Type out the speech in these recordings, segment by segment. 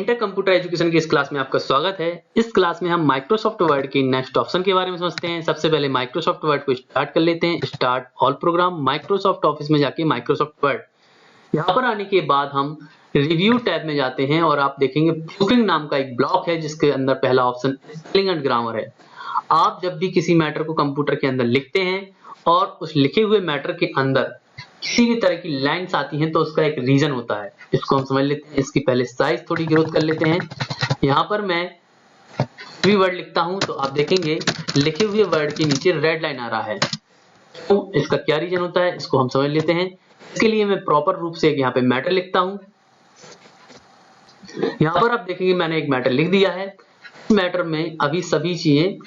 Inter computer education की इस class में आपका स्वागत है। इस क्लास में हम माइक्रोसॉफ्ट वर्ड के नेक्स्ट ऑप्शन के बारे में समझते हैं। सबसे पहले माइक्रोसॉफ्ट वर्ड को स्टार्ट कर लेते हैं। Start all programme, Microsoft office में जाके माइक्रोसॉफ्ट वर्ड, यहाँ पर आने के बाद हम रिव्यू टैब में जाते हैं और आप देखेंगे प्रूफिंग नाम का एक ब्लॉक है जिसके अंदर पहला ऑप्शन स्पेलिंग एंड ग्रामर है। आप जब भी किसी मैटर को कंप्यूटर के अंदर लिखते हैं और उस लिखे हुए मैटर के अंदर किसी भी तरह की लाइंस आती हैं तो उसका एक रीजन होता है। इसको हम समझ लेते हैं। इसकी पहले साइज थोड़ी ग्रोथ कर लेते हैं। यहाँ पर मैं भी वर्ड लिखता हूं तो आप देखेंगे लिखे हुए वर्ड के नीचे रेड लाइन आ रहा है। तो इसका क्या रीजन होता है इसको हम समझ लेते हैं। इसके लिए मैं प्रॉपर रूप से यहाँ पे मैटर लिखता हूं। यहाँ पर आप देखेंगे मैंने एक मैटर लिख दिया है। इस मैटर में अभी सभी चीजें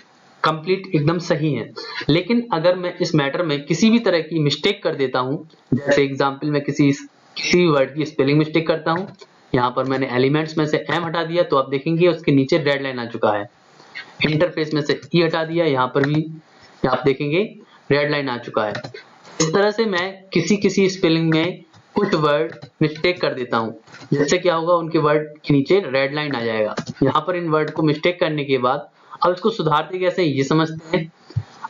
कंप्लीट एकदम सही है, लेकिन अगर मैं इस मैटर में किसी भी तरह की मिस्टेक कर देता हूं, जैसे एग्जांपल में किसी वर्ड की स्पेलिंग मिस्टेक करता हूं, यहाँ पर मैंने एलिमेंट्स में से एम हटा दिया तो आप देखेंगे उसके नीचे रेड लाइन आ चुका है। इंटरफेस में से ई हटा दिया, यहाँ पर भी आप देखेंगे रेड लाइन आ चुका है। इस तरह से मैं किसी स्पेलिंग में कुछ वर्ड मिस्टेक कर देता हूं, जिससे क्या होगा उनके वर्ड के नीचे रेड लाइन आ जाएगा। यहाँ पर इन वर्ड को मिस्टेक करने के बाद अब इसको सुधारते कैसे ये समझते हैं।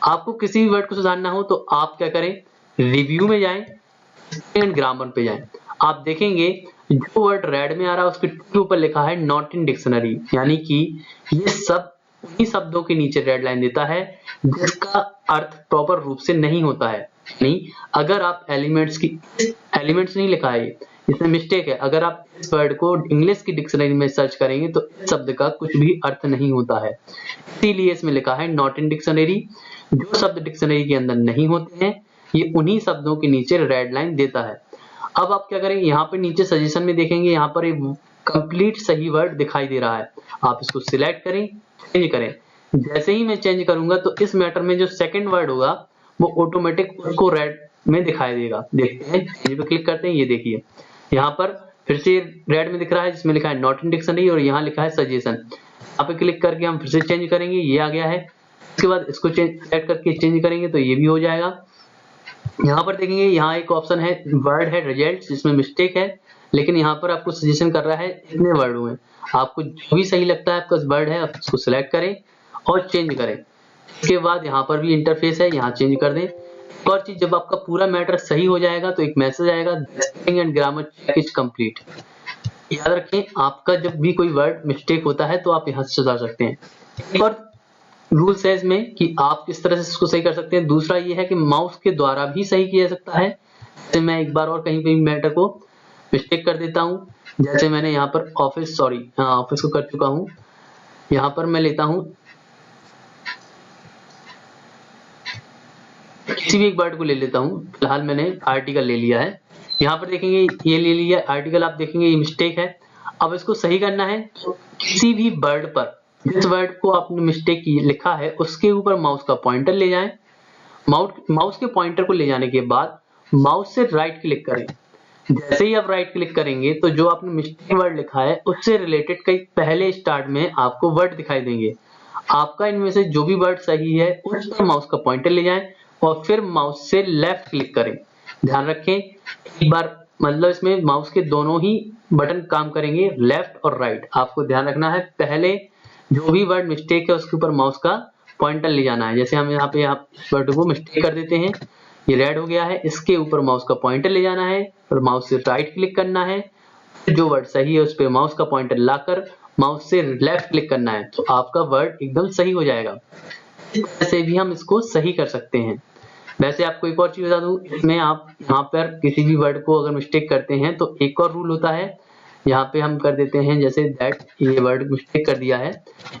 आपको किसी भी वर्ड को सुधारना हो तो आप क्या करें, रिव्यू में जाएं एंड ग्रामर पे जाएं। आप देखेंगे जो वर्ड रेड में आ रहा है उसके ऊपर लिखा है नॉट इन डिक्शनरी, यानी कि ये सब उन्हीं शब्दों के नीचे रेड लाइन देता है जिसका अर्थ प्रॉपर रूप से नहीं होता है। नहीं, अगर आप एलिमेंट्स नहीं लिखा है, इसमें मिस्टेक है। अगर आप इस वर्ड को इंग्लिश की डिक्शनरी में सर्च करेंगे तो इस शब्द का कुछ भी अर्थ नहीं होता है, इसीलिए इसमें लिखा है नॉट इन डिक्शनरी। जो शब्द डिक्शनरी के अंदर नहीं होते हैं ये उन्हीं शब्दों के नीचे रेड लाइन देता है। अब आप क्या करेंगे, यहाँ पे नीचे सजेशन में देखेंगे यहाँ पर एक कंप्लीट सही वर्ड दिखाई दे रहा है। आप इसको सिलेक्ट करें, चेंज करें। जैसे ही मैं चेंज करूंगा तो इस मैटर में जो सेकंड वर्ड होगा वो ऑटोमेटिक उसको रेड में दिखाई देगा। देखते हैं, चेंज पे क्लिक करते हैं। ये देखिए यहाँ पर फिर से रेड में दिख रहा है जिसमें लिखा है नॉट इन डिक्शनरी और यहाँ लिखा है सजेशन। यहाँ पे क्लिक करके हम फिर से चेंज करेंगे, ये आ गया है। इसके बाद इसको सेलेक्ट करके चेंज करेंगे तो ये भी हो जाएगा। यहाँ पर देखेंगे यहाँ एक ऑप्शन है वर्ड है रिजल्ट, जिसमें मिस्टेक है, लेकिन यहाँ पर आपको सजेशन कर रहा है इतने वर्ड हुए। आपको जो भी सही लगता है आपका वर्ड है आप उसको सिलेक्ट करें और चेंज करें। इसके बाद यहाँ पर भी इंटरफेस है, यहाँ चेंज कर दें। एक और चीज, जब आपका पूरा मैटर सही हो जाएगा तो एक मैसेज आएगा spelling and grammar check is complete. याद रखें आपका जब भी कोई वर्ड मिस्टेक होता है तो आप यहाँ से सुधार सकते हैं। एक और रूल्स है इसमें कि आप किस तरह से इसको सही कर सकते हैं। दूसरा ये है कि माउस के द्वारा भी सही किया जा सकता है। जैसे मैं एक बार और कहीं पे मैटर को मिस्टेक कर देता हूँ, जैसे मैंने यहाँ पर ऑफिस को कर चुका हूँ। यहाँ पर मैं लेता हूँ किसी भी एक वर्ड को ले लेता हूँ। फिलहाल मैंने आर्टिकल ले लिया है। यहाँ पर देखेंगे ये ले लिया आर्टिकल, आप देखेंगे ये मिस्टेक है। अब इसको सही करना है तो किसी भी वर्ड पर जिस वर्ड को आपने मिस्टेक लिखा है उसके ऊपर माउस का पॉइंटर ले जाएं। माउस के पॉइंटर को ले जाने के बाद माउस से राइट क्लिक करें। जैसे ही आप राइट क्लिक करेंगे तो जो आपने मिस्टेक वर्ड लिखा है उससे रिलेटेड कई पहले स्टार्ट में आपको वर्ड दिखाई देंगे। आपका इनमें से जो भी वर्ड सही है उस पर माउस का पॉइंटर ले जाएं और फिर माउस से लेफ्ट क्लिक करें। ध्यान रखें एक बार मतलब इसमें माउस के दोनों ही बटन काम करेंगे, लेफ्ट और राइट। आपको ध्यान रखना है पहले जो भी वर्ड मिस्टेक है उसके ऊपर माउस का पॉइंटर ले जाना है। जैसे हम यहाँ पे वर्ड को मिस्टेक कर देते हैं, ये रेड हो गया है, इसके ऊपर माउस का पॉइंटर ले जाना है और माउस से राइट क्लिक करना है। जो वर्ड सही है उस पर माउस का पॉइंटर लाकर माउस से लेफ्ट क्लिक करना है तो आपका वर्ड एकदम सही हो जाएगा। ऐसे भी हम इसको सही कर सकते हैं। वैसे आपको एक और चीज बता दूं, इसमें आप यहाँ पर किसी भी वर्ड को अगर मिस्टेक करते हैं तो एक और रूल होता है। यहाँ पे हम कर देते हैं जैसे दैट, ये वर्ड मिस्टेक कर दिया है,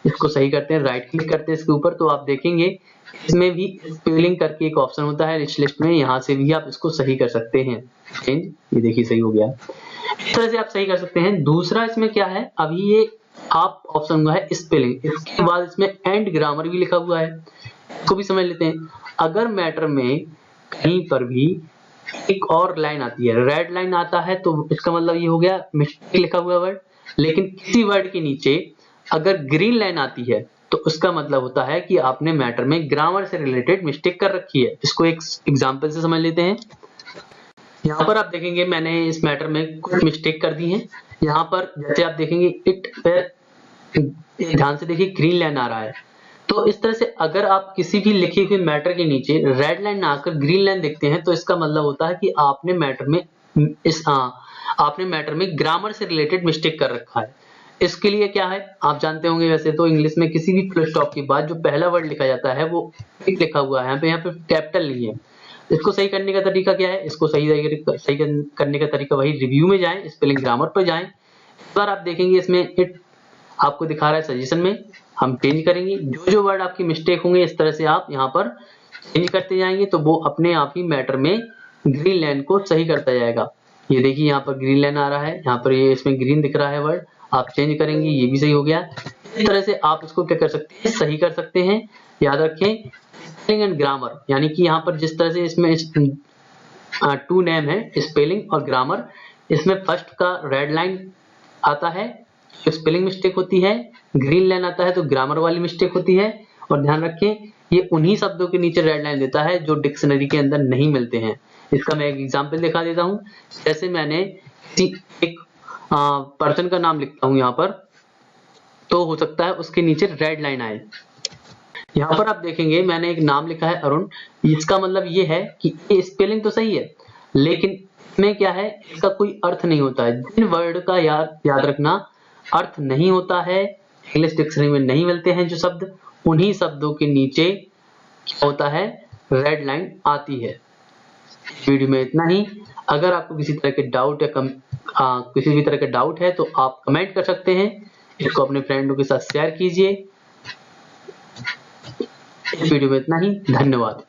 इसको सही करते हैं, राइट क्लिक करते हैं इसके ऊपर तो आप देखेंगे इसमें भी स्पेलिंग करके एक ऑप्शन होता है रिच लिस्ट में, यहाँ से भी आप इसको सही कर सकते हैं। चेंज, ये देखिए सही हो गया। इस तरह से आप सही कर सकते हैं। दूसरा इसमें क्या है, अभी ये आप ऑप्शन हुआ है स्पेलिंग, इसके बाद इसमें एंड ग्रामर भी लिखा हुआ है, इसको भी समझ लेते हैं। अगर मैटर में कहीं पर भी एक और लाइन आती है, रेड लाइन आता है, तो इसका मतलब ये हो गया मिस्टेक लिखा हुआ वर्ड। लेकिन किसी वर्ड के नीचे अगर ग्रीन लाइन आती है तो उसका मतलब होता है कि आपने मैटर में ग्रामर से रिलेटेड मिस्टेक कर रखी है। इसको एक एग्जांपल से समझ लेते हैं। यहाँ पर आप देखेंगे मैंने इस मैटर में कुछ मिस्टेक कर दी है। यहाँ पर जैसे आप देखेंगे इट पे ध्यान से देखिए ग्रीन लाइन आ रहा है। तो इस तरह से अगर आप किसी भी लिखे हुए मैटर के नीचे रेड लाइन ना आकर ग्रीन लाइन देखते हैं तो इसका मतलब होता है कि आपने मैटर में ग्रामर से रिलेटेड मिस्टेक कर रखा है। इसके लिए क्या है आप जानते होंगे, वैसे तो इंग्लिश में किसी भी फुल स्टॉप के बाद जो पहला वर्ड लिखा जाता है वो बिग लिखा हुआ है, यहाँ पे कैपिटल नहीं है। इसको सही करने का तरीका क्या है, इसको सही करने का तरीका वही रिव्यू में जाएं, स्पेलिंग ग्रामर पर जाएं। इस बार आप देखेंगे इसमें इट आपको दिखा रहा है सजेशन में, हम चेंज करेंगे। जो जो वर्ड आपकी मिस्टेक होंगे इस तरह से आप यहाँ पर चेंज करते जाएंगे तो वो अपने आप ही मैटर में ग्रीन लाइन को सही करता जाएगा। ये देखिए यहाँ पर ग्रीन लाइन आ रहा है, यहाँ पर ये इसमें ग्रीन दिख रहा है वर्ड, आप चेंज करेंगे ये भी सही हो गया। इस तरह से आप इसको क्या कर सकते हैं, सही कर सकते हैं। याद रखें स्पेलिंग एंड ग्रामर, यानी कि यहाँ पर जिस तरह से इसमें टू नेम है स्पेलिंग और ग्रामर, इसमें फर्स्ट का रेड लाइन आता है तो स्पेलिंग मिस्टेक होती है, ग्रीन लाइन आता है तो ग्रामर वाली मिस्टेक होती है। और ध्यान रखें ये उन्हीं शब्दों के नीचे रेड लाइन देता है जो डिक्शनरी के अंदर नहीं मिलते हैं। इसका मैं एक एग्जांपल दिखा देता हूं। जैसे मैंने एक पर्सन का नाम लिखता हूं यहाँ पर, तो हो सकता है उसके नीचे रेड लाइन आए। यहाँ पर आप देखेंगे मैंने एक नाम लिखा है अरुण, इसका मतलब ये है कि ये स्पेलिंग तो सही है लेकिन इसमें क्या है, इसका कोई अर्थ नहीं होता है। जिन वर्ड का याद रखना अर्थ नहीं होता है, इंग्लिश डिक्शनरी में नहीं मिलते हैं जो शब्द, उन्हीं शब्दों के नीचे क्या होता है, रेड लाइन आती है। वीडियो में इतना ही। अगर आपको किसी तरह के डाउट या किसी भी तरह का डाउट है तो आप कमेंट कर सकते हैं। इसको अपने फ्रेंडों के साथ शेयर कीजिए। इस वीडियो में इतना ही, धन्यवाद।